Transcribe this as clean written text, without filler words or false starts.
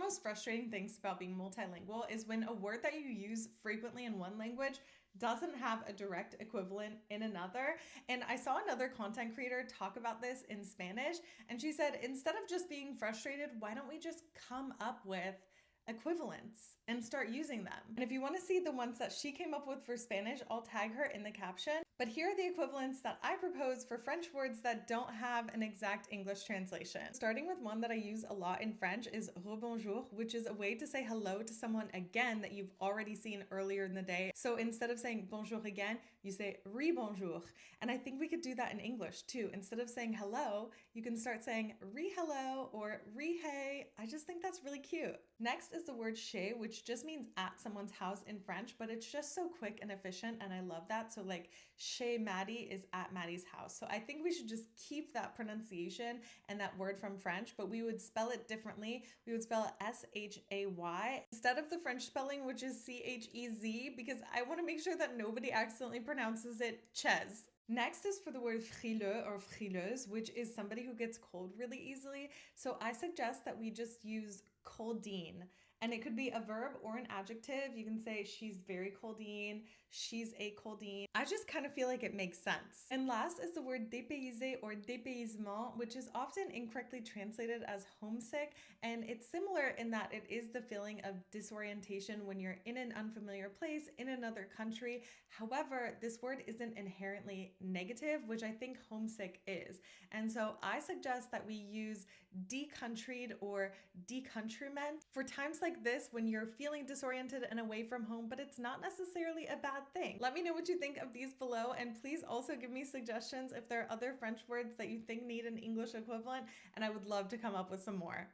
most frustrating things about being multilingual is when a word that you use frequently in one language doesn't have a direct equivalent in another. And I saw another content creator talk about this in Spanish, and she said, instead of just being frustrated, why don't we just come up with equivalents and start using them? And if you want to see the ones that she came up with for Spanish, I'll tag her in the caption. But here are the equivalents that I propose for French words that don't have an exact English translation. Starting with one that I use a lot in French is rebonjour, which is a way to say hello to someone again that you've already seen earlier in the day. So instead of saying bonjour again, you say rebonjour. And I think we could do that in English too. Instead of saying hello, you can start saying re-hello or re-hey. I just think that's really cute. Next is the word chez, which just means at someone's house in French, but it's just so quick and efficient, and I love that. So like chez Maddie is at Maddie's house. So I think we should just keep that pronunciation and that word from French, but we would spell it differently. We would spell it S-H-A-Y instead of the French spelling, which is C-H-E-Z, because I want to make sure that nobody accidentally pronounces it ches. Next is for the word frileux or frileuse, which is somebody who gets cold really easily. So I suggest that we just use coldine. And it could be a verb or an adjective. You can say she's very coldine, she's a coldine. I just kind of feel like it makes sense. And last is the word dépaysé or dépaysement, which is often incorrectly translated as homesick. And it's similar in that it is the feeling of disorientation when you're in an unfamiliar place in another country. However, this word isn't inherently negative, which I think homesick is. And so I suggest that we use decountryed or decountryment for times like this when you're feeling disoriented and away from home, but it's not necessarily a bad thing. Let me know what you think of these below, and please also give me suggestions if there are other French words that you think need an English equivalent, and I would love to come up with some more.